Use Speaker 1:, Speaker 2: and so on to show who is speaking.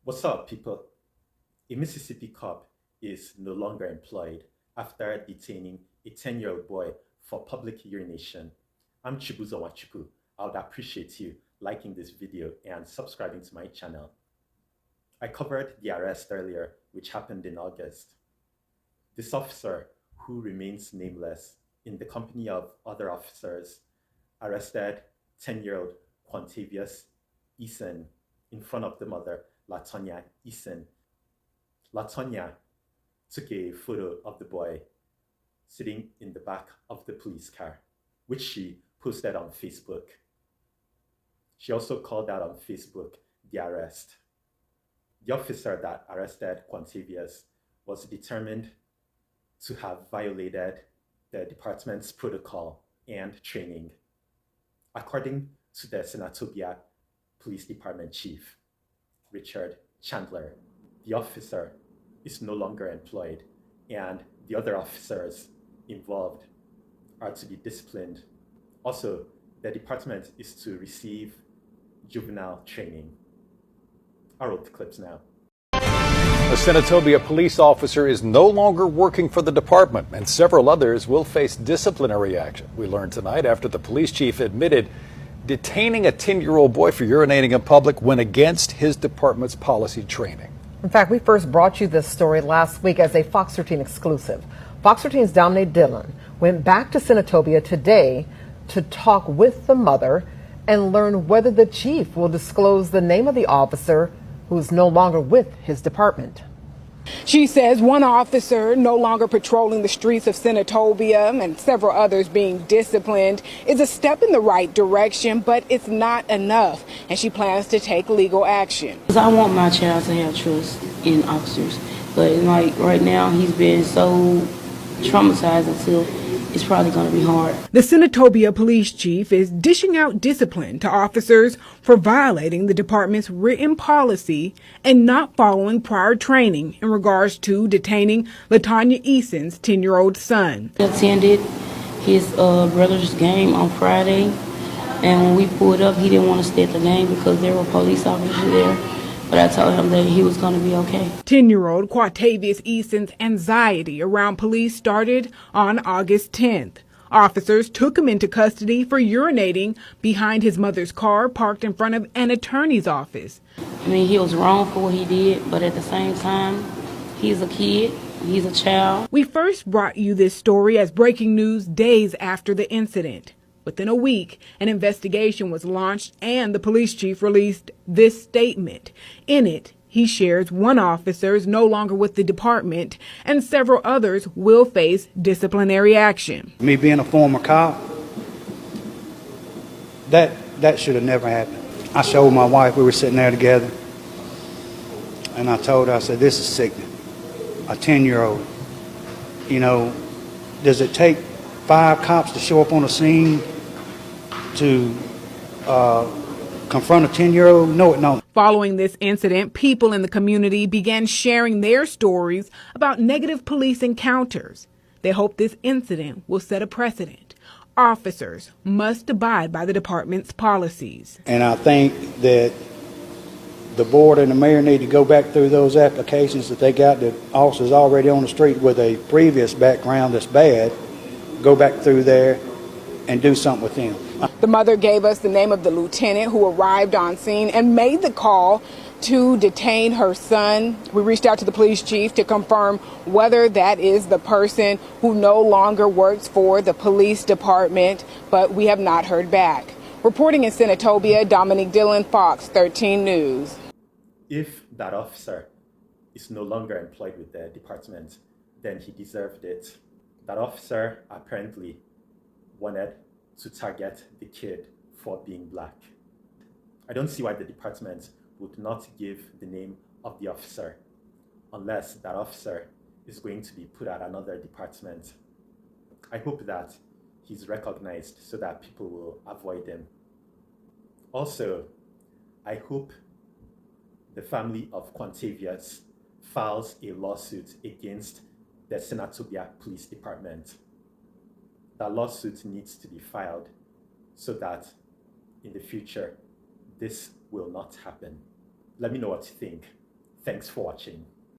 Speaker 1: What's up, people? A Mississippi cop is no longer employed after detaining a 10-year-old boy for public urination. I'm Chibuzo Wachuku. I would appreciate you liking this video and subscribing to my channel. I covered the arrest earlier, which happened in August. This officer, who remains nameless, in the company of other officers, arrested 10-year-old Quantavious Eason in front of the mother, Latonya Eason. Latonya took a photo of the boy sitting in the back of the police car, which she posted on Facebook. She also called out on Facebook the arrest. The officer that arrested Quantavious was determined to have violated the department's protocol and training. According to the Senatobia Police Department Chief, Richard Chandler, the officer is no longer employed and the other officers involved are to be disciplined. Also, the department is to receive juvenile training. I wrote the clips now.
Speaker 2: A Senatobia police officer is no longer working for the department, and several others will face disciplinary action. We learned tonight after the police chief admitted detaining a 10-year-old boy for urinating in public went against his department's policy training.
Speaker 3: In fact, we first brought you this story last week as a Fox 13 exclusive. Fox 13's Dominic Dillon went back to Senatobia today to talk with the mother and learn whether the chief will disclose the name of the officer who is no longer with his department.
Speaker 4: She says one officer no longer patrolling the streets of Senatobia and several others being disciplined is a step in the right direction, but it's not enough, and she plans to take legal action.
Speaker 5: I want my child to have trust in officers, but like right now he's been so traumatized until it's probably going to be hard.
Speaker 4: The Senatobia police chief is dishing out discipline to officers for violating the department's written policy and not following prior training in regards to detaining Latonya Eason's 10-year-old son.
Speaker 5: He attended his brother's game on Friday, and when we pulled up, he didn't want to stay at the game because there were police officers there. But I told him that he was going to be okay.
Speaker 4: 10-year-old Quantavious Eason's anxiety around police started on August 10th. Officers took him into custody for urinating behind his mother's car parked in front of an attorney's office.
Speaker 5: I mean, he was wrong for what he did, but at the same time, he's a kid, he's a child.
Speaker 4: We first brought you this story as breaking news days after the incident. Within a week, an investigation was launched and the police chief released this statement. In it, he shares one officer is no longer with the department and several others will face disciplinary action.
Speaker 6: Me being a former cop, that should have never happened. I showed my wife, we were sitting there together, and I told her, I said, this is sickening. A 10-year-old, you know, does it take 5 cops to show up on the scene to confront a 10-year-old? No, it don't.
Speaker 4: Following this incident, people in the community began sharing their stories about negative police encounters. They hope this incident will set a precedent. Officers must abide by the department's policies.
Speaker 6: And I think that the board and the mayor need to go back through those applications that they got, the officers already on the street with a previous background that's bad, go back through there and do something with them.
Speaker 4: The mother gave us the name of the lieutenant who arrived on scene and made the call to detain her son. We reached out to the police chief to confirm whether that is the person who no longer works for the police department, but we have not heard back. Reporting in Senatobia, Dominic Dillon, Fox 13 News.
Speaker 1: If that officer is no longer employed with the department, then he deserved it. That officer apparently wanted to target the kid for being black. I don't see why the department would not give the name of the officer unless that officer is going to be put at another department. I hope that he's recognized so that people will avoid him. Also, I hope the family of Quantavious files a lawsuit against the Senatobia Police Department. That lawsuit needs to be filed so that in the future, this will not happen. Let me know what you think. Thanks for watching.